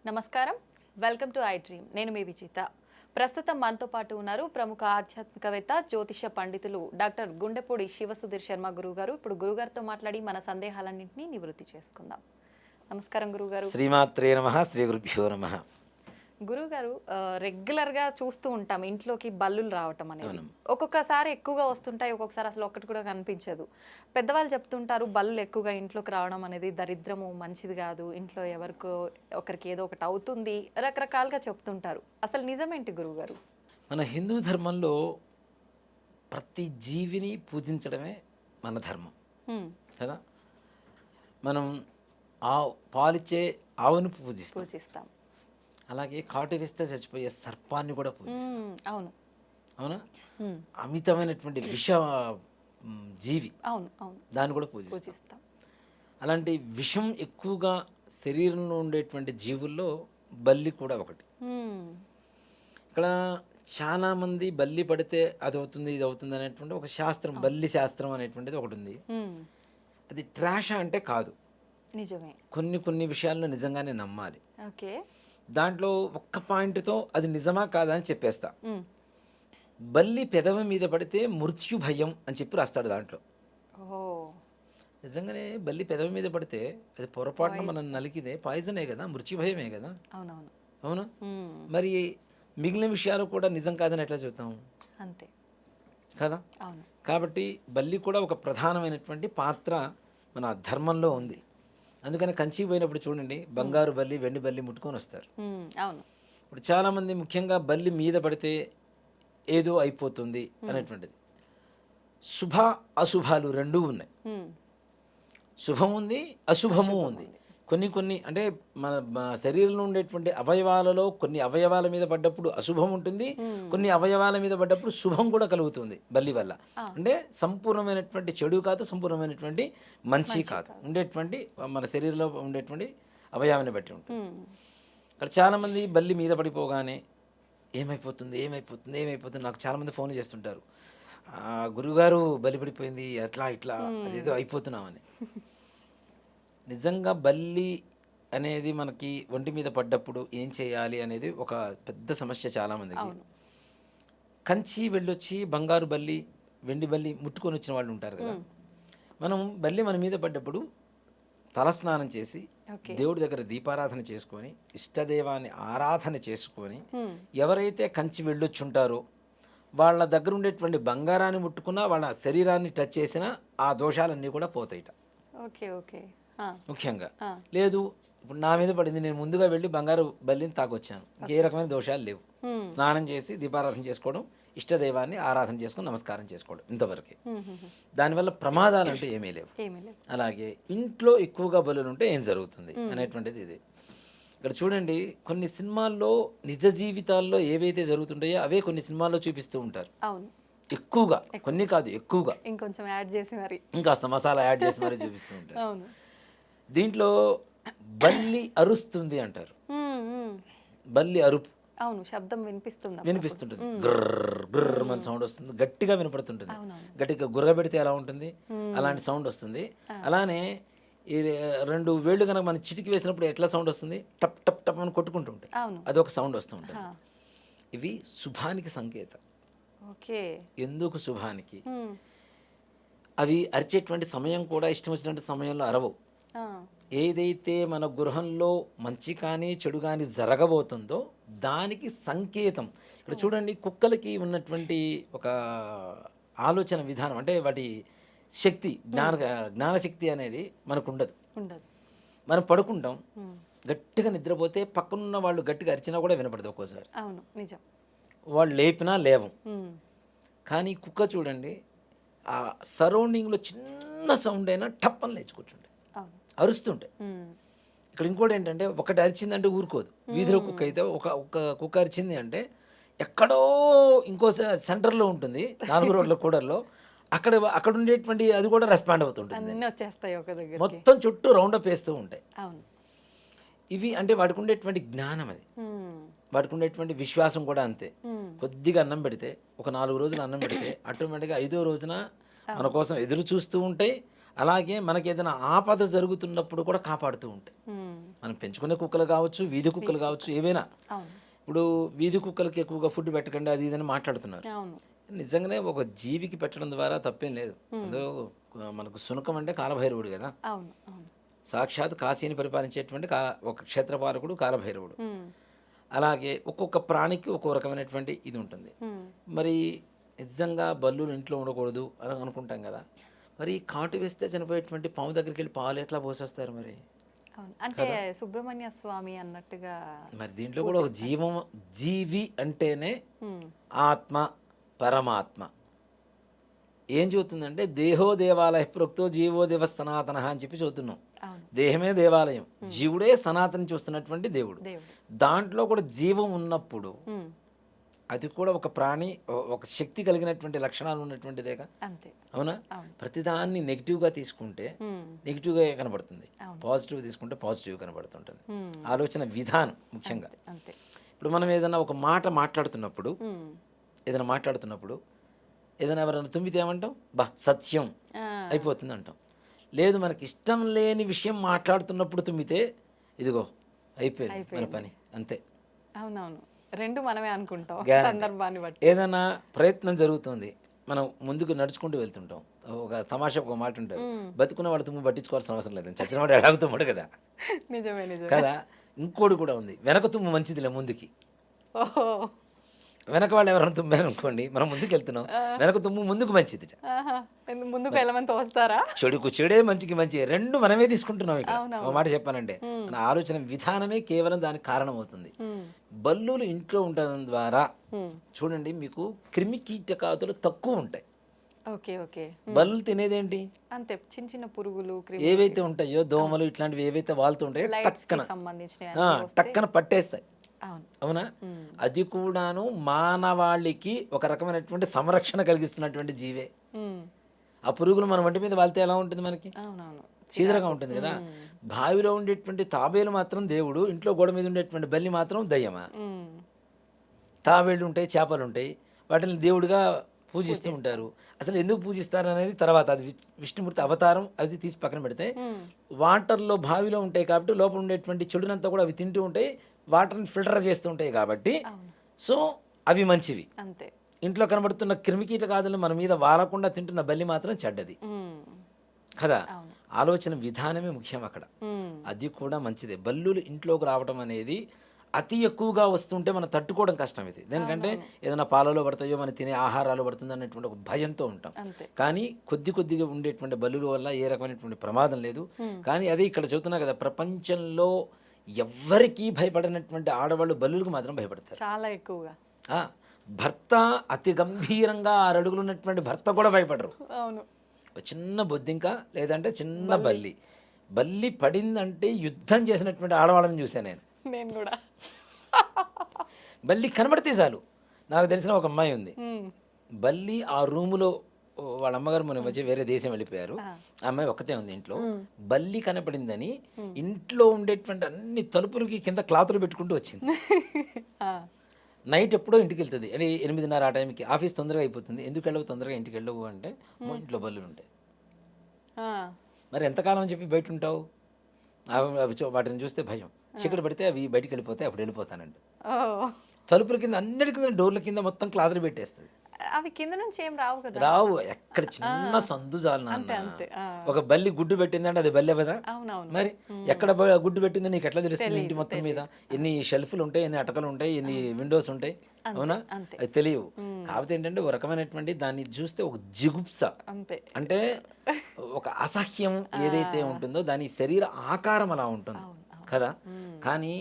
నమస్కారం, welcome to I dream. నేను మీ విజిత. ప్రస్తుతం మనతో పాటు ఉన్నారు ప్రముఖ ఆధ్యాత్మికవేత్త, జ్యోతిష పండితులు డాక్టర్ గుండెపూడి శివసుధీర్ శర్మ గురుగారు. ఇప్పుడు గురుగారితో మాట్లాడి మన సందేహాలన్నింటినీ నివృత్తి చేసుకుందాం. నమస్కారం గురుగారు. శ్రీమాత్రే నమః, శ్రీ గురుభ్యో నమః. గురుగారు, రెగ్యులర్గా చూస్తూ ఉంటాం ఇంట్లోకి బల్లులు రావటం అనేది. ఒక్కొక్కసారి ఎక్కువగా వస్తుంటాయి, ఒక్కొక్కసారి అసలు ఒక్కటి కూడా కనిపించదు. పెద్దవాళ్ళు చెప్తుంటారు బల్లులు ఎక్కువగా ఇంట్లోకి రావడం అనేది దరిద్రము, మంచిది కాదు, ఇంట్లో ఒకరికి ఏదో ఒకటి అవుతుంది, రకరకాలుగా చెప్తుంటారు. అసలు నిజమేంటి గురుగారు? మన హిందూ ధర్మంలో ప్రతి జీవిని పూజించడమే మన ధర్మం కదా. మనం పాలిచ్చే ఆవును పూజిస్తాం. అలాగే కాటు వేస్తే చచ్చిపోయే సర్పాన్ని కూడా పూజిస్తాం. అవును, అవునా? అమితమైనటువంటి విష జీవి, అవును అవును, దాన్ని కూడా పూజిస్తాం. అలాంటి విషం ఎక్కువగా శరీరంలో ఉండేటువంటి జీవుల్లో బల్లి కూడా ఒకటి. ఇక్కడ చాలామంది బల్లి పడితే అది అవుతుంది, ఇది అవుతుంది అనేటువంటి ఒక శాస్త్రం, బల్లి శాస్త్రం అనేటువంటిది ఒకటి ఉంది. అది ట్రాష్ అంటే కాదు, నిజమే. కొన్ని విషయాల్లో నిజంగానే నమ్మాలి. ఓకే, దాంట్లో ఒక్క పాయింట్తో అది నిజమా కాదా అని చెప్పేస్తా. బల్లి పెదవి మీద పడితే మృత్యు భయం అని చెప్పి రాస్తాడు దాంట్లో. నిజంగానే బల్లి పెదవి మీద పడితే అది పొరపాటున మనం నలికిదే పాయిజనే కదా, మృత్యు భయమే కదా. అవునా? మరి మిగిలిన విషయాలు కూడా నిజం కాదని ఎట్లా చెబుతాం? అంతే కదా. కాబట్టి బల్లి కూడా ఒక ప్రధానమైనటువంటి పాత్ర మన ధర్మంలో ఉంది. అందుకని కంచి పోయినప్పుడు చూడండి, బంగారు బల్లి, వెండి బల్లి ముట్టుకొని వస్తారు. అవును. ఇప్పుడు చాలామంది ముఖ్యంగా బల్లి మీద పడితే ఏదో అయిపోతుంది అనేటువంటిది. శుభ అశుభాలు రెండూ ఉన్నాయి. శుభం ఉంది, అశుభము ఉంది. కొన్ని అంటే మన శరీరంలో ఉండేటువంటి అవయవాలలో కొన్ని అవయవాల మీద పడ్డప్పుడు అశుభం ఉంటుంది, కొన్ని అవయవాల మీద పడ్డప్పుడు శుభం కూడా కలుగుతుంది బల్లి వల్ల. అంటే సంపూర్ణమైనటువంటి చెడు కాదు, సంపూర్ణమైనటువంటి మంచి కాదు, ఉండేటువంటి మన శరీరంలో ఉండేటువంటి అవయవాన్ని బట్టి ఉంటుంది. అక్కడ చాలామంది బల్లి మీద పడిపోగానే ఏమైపోతుంది నాకు చాలామంది ఫోన్ చేస్తుంటారు, గురువుగారు బలి పడిపోయింది, అట్లా ఇట్లా అదేదో అయిపోతున్నామని. నిజంగా బల్లి అనేది మనకి ఒంటి మీద పడ్డప్పుడు ఏం చేయాలి అనేది ఒక పెద్ద సమస్య చాలామందికి. కంచి వెళ్ళొచ్చి బంగారు బల్లి, వెండి బల్లి ముట్టుకొని వచ్చిన వాళ్ళు ఉంటారు కదా. మనం బల్లి మన మీద పడ్డప్పుడు తలస్నానం చేసి దేవుడి దగ్గర దీపారాధన చేసుకొని ఇష్టదేవాన్ని ఆరాధన చేసుకొని ఎవరైతే కంచి వెళ్ళొచ్చి ఉంటారో వాళ్ళ దగ్గర ఉండేటువంటి బంగారాన్ని ముట్టుకున్నా, వాళ్ళ శరీరాన్ని టచ్ చేసినా ఆ దోషాలన్నీ కూడా పోతాయిట. Okay okay. ముఖ్యంగా లేదు, ఇప్పుడు నా మీద పడింది, నేను ముందుగా వెళ్ళి బంగారు బల్లిని తాకొచ్చాను, ఏ రకమైన దోషాలు లేవు. స్నానం చేసి దీపారాధన చేసుకోవడం, ఇష్టదైవాన్ని ఆరాధన చేసుకుని నమస్కారం చేసుకోవడం, ఇంతవరకే. దానివల్ల ప్రమాదాలు అంటే ఏమీ లేవు. అలాగే ఇంట్లో ఎక్కువగా బలులు ఉంటే ఏం జరుగుతుంది అనేటువంటిది ఇది. ఇక్కడ చూడండి, కొన్ని సినిమాల్లో నిజ జీవితాల్లో ఏవైతే జరుగుతుంటాయో అవే కొన్ని సినిమాల్లో చూపిస్తూ ఉంటారు. ఎక్కువగా, కొన్ని కాదు ఎక్కువగా, ఇంకొంచెం యాడ్ చేసి మరి ఇంకాస్త మసాలా యాడ్ చేసి మరీ చూపిస్తూ ఉంటారు. దీంట్లో బల్లి అరుస్తుంది అంటారు. బల్లి అరుపు, అవును, శబ్దం వినిపిస్తుంటుంది, గుర్ర మన సౌండ్ వస్తుంది, గట్టిగా వినపడుతుంటుంది. గట్టిగా గుర్ర పెడితే ఎలా ఉంటుంది అలాంటి సౌండ్ వస్తుంది. అలానే ఈ రెండు వేళ్ళు కనుక మనం చిటికి వేసినప్పుడు ఎట్లా సౌండ్ వస్తుంది, టప్ టప్ టప్ అని కొట్టుకుంటుంటాయి, అదొక సౌండ్ వస్తూ ఉంటుంది. ఇవి శుభానికి సంకేతం. ఎందుకు శుభానికి? అవి అరిచేటువంటి సమయం కూడా ఇష్టం వచ్చినటువంటి సమయంలో అరవవు. ఏదైతే మన గృహంలో మంచి కానీ చెడు కానీ జరగబోతుందో దానికి సంకేతం. ఇక్కడ చూడండి, కుక్కలకి ఉన్నటువంటి ఒక ఆలోచన విధానం, అంటే వాటి శక్తి, జ్ఞానశక్తి అనేది మనకు ఉండదు. మనం పడుకుంటాం, గట్టిగా నిద్రపోతే పక్కనున్న వాళ్ళు గట్టిగా అరిచినా కూడా వినపడదు ఒక్కోసారి. వాళ్ళు లేపినా లేవం. కానీ కుక్క చూడండి, ఆ సరౌండింగ్లో చిన్న సౌండ్ అయినా టప్పని లేచి కూర్చుంటాయి, అరుస్తుంటాయి. ఇక్కడ ఇంకోటి ఏంటంటే, ఒకటి అరిచిందంటే ఊరుకోదు. వీధిలో కుక్క అయితే ఒక కుక్క అరిచింది అంటే ఎక్కడో ఇంకో సెంటర్లో ఉంటుంది, 4 రోడ్ల కూడల్లో, అక్కడ ఉండేటువంటి అది కూడా రెస్పాండ్ అవుతుంటుంది. మొత్తం చుట్టూ రౌండప్ వేస్తూ ఉంటాయి. ఇవి అంటే వాటికి ఉండేటువంటి జ్ఞానం, అది వాటికి ఉండేటువంటి విశ్వాసం కూడా అంతే. కొద్దిగా అన్నం పెడితే, ఒక 4 రోజులు అన్నం పెడితే ఆటోమేటిక్గా 5వ రోజున మన కోసం ఎదురు చూస్తూ ఉంటాయి. అలాగే మనకి ఏదైనా ఆపద జరుగుతున్నప్పుడు కూడా కాపాడుతూ ఉంటాయి. మనం పెంచుకునే కుక్కలు కావచ్చు, వీధి కుక్కలు కావచ్చు, ఏవైనా. అవును ఇప్పుడు వీధి కుక్కలకి ఎక్కువగా ఫుడ్ పెట్టకండి అది ఇదని మాట్లాడుతున్నారు. అవును నిజంగానే ఒక జీవికి పెట్టడం ద్వారా తప్పేం లేదు. అందులో మనకు శునకం అంటే కాలభైరవుడు కదా, అవును అవును సాక్షాత్ కాశీని పరిపాలించేటువంటి ఒక క్షేత్రపాలకుడు కాలభైరవుడు. ఉమ్, అలాగే ఒక్కొక్క ప్రాణికి ఒక్కో రకమైనటువంటి ఇది ఉంటుంది. ఉమ్. మరి నిజంగా బల్లులు ఇంట్లో ఉండకూడదు అని అనుకుంటాం కదా, మరి కాటు వేస్తే చనిపోయేటువంటి పాము దగ్గరికి వెళ్ళి పాలు ఎట్లా పోసేస్తారు మరి? అవును అంటే సుబ్రహ్మణ్య స్వామి అన్నట్టుగా. మరి దీంట్లో కూడా ఒక జీవి అంటేనే ఉమ్, ఆత్మ, పరమాత్మ. ఏం చెబుతుందంటే దేహో దేవాలయ ప్రోక్తో జీవో దేవ సనాతన అని చెప్పి చదువుతున్నాం. అవును దేహమే దేవాలయం, జీవుడే సనాతనం చూస్తున్నటువంటి దేవుడు. దేవుడు. దాంట్లో కూడా జీవం ఉన్నప్పుడు ఉమ్, అది కూడా ఒక ప్రాణి, ఒక శక్తి కలిగినటువంటి లక్షణాలు ఉన్నటువంటిదేగా. అంతే. అవునా? అవును. ప్రతిదాన్ని నెగిటివ్గా తీసుకుంటే ఉమ్, నెగిటివ్గా కనబడుతుంది, అవును. పాజిటివ్ తీసుకుంటే పాజిటివ్ కనబడుతుంటుంది. ఉమ్, ఆలోచన విధానం ముఖ్యంగా. అంతే. ఇప్పుడు మనం ఏదైనా ఒక మాట మాట్లాడుతున్నప్పుడు, ఉమ్, ఏదైనా ఎవరైనా తుమ్మితే ఏమంటాం? బా సత్యం ఆ, అయిపోతుంది అంటాం. లేదు, మనకి ఇష్టం లేని విషయం మాట్లాడుతున్నప్పుడు తుమ్మితే ఇదిగో అయిపోయింది మన పని, అంతే. అవునవును రెండు మనమే అనుకుంటాం Guarantee. సందర్భాన్ని బట్టి. ఏదైనా ప్రయత్నం జరుగుతుంది, మనం ముందుకు నడుచుకుంటూ వెళ్తుంటాం, ఒక తమాషా ఒక మాట ఉంటుంది, బతుకున్న వాడు తుమ్ము పట్టించుకోవాల్సిన అవసరం లేదు, చచ్చిన వాడు ఎలాగుతాడు కదా. నిజమే నిజమే. కదా, ఇంకోటి కూడా ఉంది, వెనక తుమ్ము మంచిదిలే ముందుకి. ఓహో, వెనక వాళ్ళు ఎవరైనా తుమ్మారు అనుకోండి, మనం ముందుకు వెళ్తున్నాం, వెనక తుమ్ము ముందుకు మంచిది. ఆహా, ముందుకు వెళ్ళమని తోస్తారా? చెడుకు చెడే, మంచికి మంచి, రెండు మనమే తీసుకుంటున్నాం ఇక్కడ. అవునవును. ఒక మాట చెప్పానంటే మన ఆలోచన విధానమే కేవలం దానికి కారణం అవుతుంది. ఉమ్, బల్లులు ఇంట్లో ఉండడం ద్వారా ఉమ్, చూడండి, మీకు క్రిమి కీటకాదులు తక్కువ ఉంటాయి. Okay okay. బల్లులు తినేదేంటి? అంతే, చిన్న చిన్న పురుగులు, ఏవైతే ఉంటాయో దోమలు ఇట్లాంటివి ఏవైతే వాళ్తుంటాయో లైట్స్ టక్కన సంబంధించిన. టక్కన పట్టేస్తాయి. అవును. అవునా? అది కూడాను మానవాళికి ఒక రకమైనటువంటి సంరక్షణ కలిగిస్తున్నటువంటి జీవే. ఉమ్, ఆ పురుగులు మన వంటి మీద వాళ్తే ఎలా ఉంటుంది? మనకి అవునవును. చీదరగా ఉంటుంది కదా. బావిలో ఉండేటువంటి తాబేలు మాత్రం దేవుడు, ఇంట్లో గోడ మీద ఉండేటువంటి బల్లి మాత్రం దయ్యమా? ఉమ్, తాబేళ్ళు ఉంటాయి, చేపలు ఉంటాయి, వాటిని దేవుడిగా పూజిస్తూ ఉంటారు. అసలు ఎందుకు పూజిస్తారు అనేది తర్వాత, అది విష్ణుమూర్తి అవతారం, అది తీసి పక్కన పెడితే, వాటర్లో బావిలో ఉంటాయి కాబట్టి లోపల ఉండేటువంటి చెడునంతా కూడా అవి తింటూ ఉంటాయి, వాటర్ని ఫిల్టర్ చేస్తూ ఉంటాయి కాబట్టి, సో అవి మంచివి. అంతే. ఇంట్లో కనబడుతున్న క్రిమికీటకాదులు మన మీద వారకుండా తింటున్న బల్లి మాత్రం చెడ్డది కదా. ఆలోచన విధానమే ముఖ్యం అక్కడ. అది కూడా మంచిదే. బల్లులు ఇంట్లోకి రావడం అనేది అతి ఎక్కువగా వస్తుంటే మనం తట్టుకోవడం కష్టం. ఇది దేనికంటే ఏదైనా పాలలో పడతాయో, మనం తినే ఆహారాలు పడుతుంది అనేటువంటి ఒక భయంతో ఉంటాం. కానీ కొద్దిగా ఉండేటువంటి బల్లుల వల్ల ఏ రకమైనటువంటి ప్రమాదం లేదు. కానీ అదే ఇక్కడ చెబుతున్నా కదా, ప్రపంచంలో ఎవ్వరికీ భయపడినటువంటి ఆడవాళ్ళు బల్లులకు మాత్రం భయపడతారు చాలా ఎక్కువగా. భర్త అతి గంభీరంగా 6 అడుగులు ఉన్నటువంటి భర్త కూడా భయపడరు. అవును. చిన్న బొద్దింక లేదంటే చిన్న బల్లి పడిందంటే యుద్ధం చేసినటువంటి ఆడవాళ్ళని చూశాను నేను కూడా. బల్లి కనబడితే చాలు. నాకు తెలిసిన ఒక అమ్మాయి ఉంది, బల్లి ఆ రూములో, వాళ్ళ అమ్మగారు మొన్న వచ్చి వేరే దేశం వెళ్ళిపోయారు, ఆ అమ్మాయి ఒక్కతే ఉంది ఇంట్లో. బల్లి కనపడిందని ఇంట్లో ఉండేటువంటి అన్ని తలుపులకి కింద క్లాతులు పెట్టుకుంటూ వచ్చింది. నైట్ ఎప్పుడో ఇంటికి వెళ్తుంది, 8:30 ఆ టైంకి. ఆఫీస్ తొందరగా అయిపోతుంది. ఎందుకు వెళ్ళవు తొందరగా ఇంటికి వెళ్ళవు అంటే, మా ఇంట్లో బల్లులు ఉంటాయి. మరి ఎంతకాలం అని చెప్పి బయట ఉంటావు? వాటిని చూస్తే భయం, చీకటి పడితే అవి బయటికి వెళ్ళిపోతాయి, అప్పుడు వెళ్ళిపోతానండి. తలుపుల కింద, అన్నిటి కింద, డోర్ల కింద మొత్తం క్లాతులు పెట్టేస్తుంది. అవి కింద నుంచి ఏం రావు కదా. రావు, ఎక్కడ చిన్న సందు చాలు నాన్న. ఒక బల్లి గుడ్డు పెట్టిందంటే అది బల్లి అవ్వదా? మరి ఎక్కడ గుడ్డు పెట్టిందో నీకు ఎట్లా తెలుస్తుంది? ఇంటి మొత్తం మీద ఎన్ని షెల్ఫ్లు ఉంటాయి, ఎన్ని అటకలు ఉంటాయి, ఎన్ని విండోస్ ఉంటాయి, అవునా? అది తెలియవు. కాకపోతే ఏంటంటే ఒక రకమైనటువంటి దాన్ని చూస్తే ఒక జిగుప్స, అంటే ఒక అసహ్యం ఏదైతే ఉంటుందో దాని శరీర ఆకారం అలా ఉంటుంది కదా. కానీ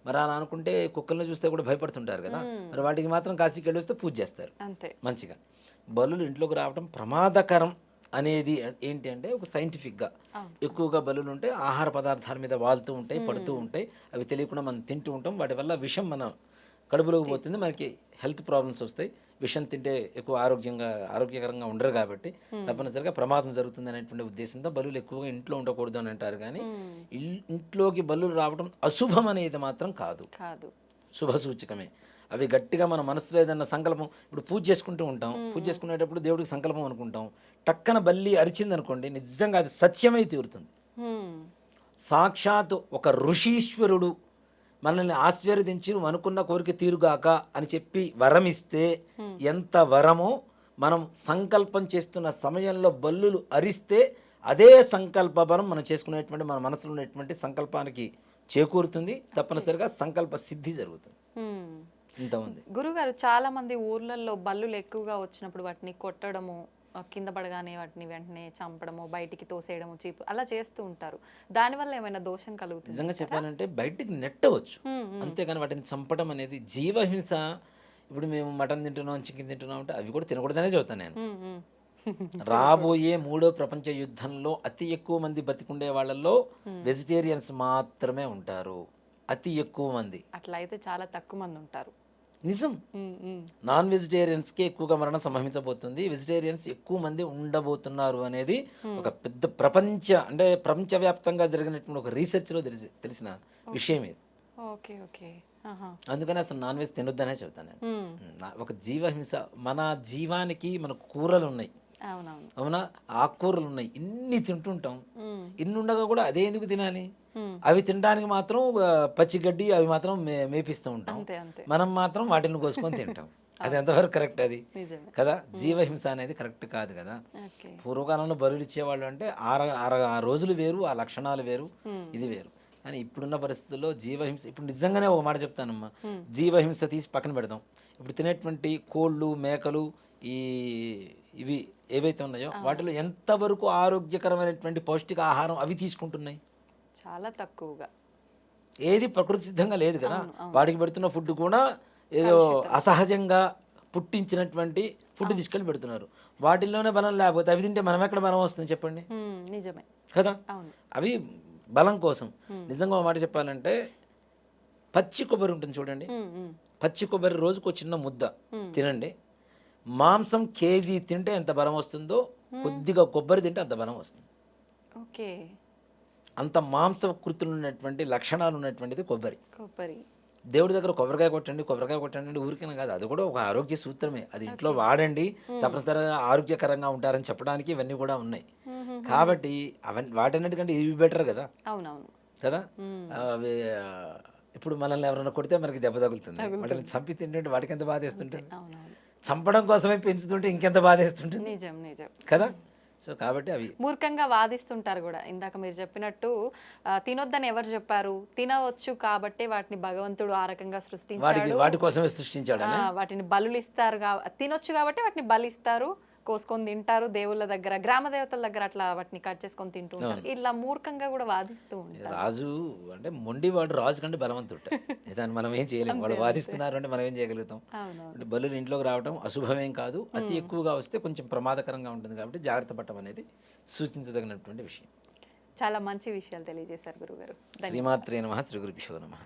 మరి అలా అనుకుంటే కుక్కలను చూస్తే కూడా భయపడుతుంటారు కదా, మరి వాటికి మాత్రం కాశీకి వెళ్ళి వస్తే పూజ చేస్తారు మంచిగా. బల్లులు ఇంట్లోకి రావడం ప్రమాదకరం అనేది ఏంటి అంటే, ఒక సైంటిఫిక్గా ఎక్కువగా బల్లులు ఉంటే ఆహార పదార్థాల మీద వాళ్తూ ఉంటాయి, పడుతూ ఉంటాయి, అవి తెలియకుండా మనం తింటూ ఉంటాం, వాటి వల్ల విషం మన కడుపులోకి పోతుంది, మనకి హెల్త్ ప్రాబ్లమ్స్ వస్తాయి. విషం తింటే ఎక్కువ ఆరోగ్యకరంగా ఉండరు కాబట్టి తప్పనిసరిగా ప్రమాదం జరుగుతుంది అనేటువంటి ఉద్దేశంతో బల్లులు ఎక్కువగా ఇంట్లో ఉండకూడదు అని అంటారు. కానీ ఇంట్లోకి బల్లులు రావడం అశుభం అనేది మాత్రం కాదు, శుభ సూచకమే. అవి గట్టిగా మన మనసులో ఏదన్నా సంకల్పం, ఇప్పుడు పూజ చేసుకుంటూ ఉంటాం, పూజ చేసుకునేటప్పుడు దేవుడికి సంకల్పం అనుకుంటాం, టక్కన బల్లి అరిచింది అనుకోండి, నిజంగా అది సత్యమై తీరుతుంది. సాక్షాత్ ఒక ఋషీశ్వరుడు మనల్ని ఆశీర్వదించి నువ్వు అనుకున్న కోరిక తీరుగాక అని చెప్పి వరం ఇస్తే ఎంత వరమో, మనం సంకల్పం చేస్తున్న సమయంలో బల్లులు అరిస్తే అదే సంకల్ప బలం మనం చేసుకునేటువంటి మన మనసులో ఉన్నటువంటి సంకల్పానికి చేకూరుతుంది, తప్పనిసరిగా సంకల్ప సిద్ధి జరుగుతుంది. ఇంతమంది గురుగారు, చాలా మంది ఊర్లలో బల్లులు ఎక్కువగా వచ్చినప్పుడు వాటిని కొట్టడము, కింద పడగానే వాటిని వెంటనే చంపడము, బయటికి తోసేయడము, చీపు అలా చేస్తూ ఉంటారు. దానివల్ల ఏమైనా దోషం కలుగుతుంది? నిజంగా చెప్పాలంటే బయటికి నెట్టవచ్చు, అంతేగాని వాటిని చంపడం అనేది జీవహింస. ఇప్పుడు మేము మటన్ తింటున్నాం, చికెన్ తింటున్నాం అంటే అవి కూడా తినకూడదనే చెబుతాను నేను. రాబోయే 3వ ప్రపంచ యుద్ధంలో అతి ఎక్కువ మంది బతికుండే వాళ్ళల్లో వెజిటేరియన్స్ మాత్రమే ఉంటారు, అతి ఎక్కువ మంది. అట్లా అయితే చాలా తక్కువ మంది ఉంటారు. నిజం. నాన్ వెజిటేరియన్స్కి ఎక్కువగా మరణం సంభవించబోతుంది, వెజిటేరియన్స్ ఎక్కువ మంది ఉండబోతున్నారు అనేది ఒక పెద్ద ప్రపంచవ్యాప్తంగా జరిగినటువంటి ఒక రీసెర్చ్లో తెలిసిన విషయం ఇది. Okay okay. అందుకని అసలు నాన్ వెజ్ తినొద్దనే చెబుతాను నేను. ఒక జీవహింస, మన జీవానికి మనకు కూరలు ఉన్నాయి, అవునా, ఆకుకూరలు ఉన్నాయి, ఇన్ని తింటుంటాం, ఇన్ని ఉండగా కూడా అదే ఎందుకు తినాలి? అవి తినడానికి మాత్రం పచ్చిగడ్డి అవి మాత్రం మేపిస్తూ ఉంటాం, మనం మాత్రం వాటిని కోసుకొని తింటాం. అది ఎంతవరకు కరెక్ట్? అది కదా, జీవహింస అనేది కరెక్ట్ కాదు కదా. పూర్వకాలంలో బలులు ఇచ్చేవాళ్ళు అంటే ఆ రోజులు వేరు, ఆ లక్షణాలు వేరు, ఇది వేరు. కానీ ఇప్పుడున్న పరిస్థితుల్లో జీవహింస, ఇప్పుడు నిజంగానే ఒక మాట చెప్తానమ్మా, జీవహింస తీసి పక్కన పెడదాం. ఇప్పుడు తినేటువంటి కోళ్ళు, మేకలు, ఇవి ఏవైతే ఉన్నాయో వాటిలో ఎంతవరకు ఆరోగ్యకరమైనటువంటి పౌష్టిక ఆహారం అవి తీసుకుంటున్నాయి? చాలా తక్కువగా. ఏది ప్రకృతి సిద్ధంగా లేదు కదా. వాటికి పెడుతున్న ఫుడ్ కూడా ఏదో అసహజంగా పుట్టించినటువంటి ఫుడ్ తీసుకెళ్ళి పెడుతున్నారు. వాటిల్లోనే బలం లేకపోతే అవి తింటే మనం ఎక్కడ బలం వస్తుంది చెప్పండి? నిజమే కదా. అవి బలం కోసం. నిజంగా ఒక మాట చెప్పాలంటే పచ్చి కొబ్బరి ఉంటుంది చూడండి, పచ్చి కొబ్బరి రోజుకు ఒక చిన్న ముద్ద తినండి, మాంసం కేజీ తింటే ఎంత బలం వస్తుందో కొద్దిగా కొబ్బరి తింటే అంత బలం వస్తుంది. ఓకే. అంత మాంసకృతులు ఉన్నటువంటి లక్షణాలు ఉన్నటువంటిది కొబ్బరి. కొబ్బరి దేవుడి దగ్గర కొబ్బరికాయ కొట్టండి ఊరికైనా కాదు, అది కూడా ఒక ఆరోగ్య సూత్రమే. అది ఇంట్లో వాడండి, తప్పనిసరిగా ఆరోగ్యకరంగా ఉంటారని చెప్పడానికి ఇవన్నీ కూడా ఉన్నాయి. కాబట్టి వాటన్నిటికంటే ఇవి బెటర్ కదా. అవునవును కదా. ఇప్పుడు మనల్ని ఎవరైనా కొడితే మనకి దెబ్బ తగులుతుంది, వాటిని చంపి తింటుంటే వాటికి ఎంత బాధేస్తుంటుంది, చంపడం కోసమే పెంచుతుంటే ఇంకెంత బాధేస్తుంటుంది. నిజం నిజం కదా. సో కాబట్టి అవి మూర్ఖంగా వాదిస్తుంటారు కూడా. ఇందాక మీరు చెప్పినట్టు తినొద్దని ఎవరు చెప్పారు? తినవచ్చు కాబట్టి వాటిని భగవంతుడు ఆ రకంగా సృష్టించాడు, వాటి కోసమే సృష్టించాడు. వాటిని బలులు ఇస్తారు, తినొచ్చు కాబట్టి వాటిని బలిస్తారు, కోసుకొని తింటారు. దేవుళ్ళ దగ్గర, గ్రామ దేవతల దగ్గర అట్లా వాటిని కట్ చేసుకొని తింటూ ఉంటారు. ఇలా మూర్ఖంగా కూడా వాదిస్తూ ఉంటారు. రాజు అంటే మొండివాడు రాజు కంటే బలవంతుడు, దాన్ని మనం ఏం చేయలేము. వాళ్ళు వాదిస్తున్నారు అంటే మనం ఏం చేయగలుగుతాం? అంటే బలులు ఇంట్లోకి రావడం అశుభమేం కాదు, అతి ఎక్కువగా వస్తే కొంచెం ప్రమాదకరంగా ఉంటుంది. కాబట్టి జాగ్రత్త పడటం అనేది సూచించదగినటువంటి విషయం. చాలా మంచి విషయాలు తెలియజేశారు గురుగారు. శ్రీమాత్రే నమః. శ్రీ గురుభ్యో నమః.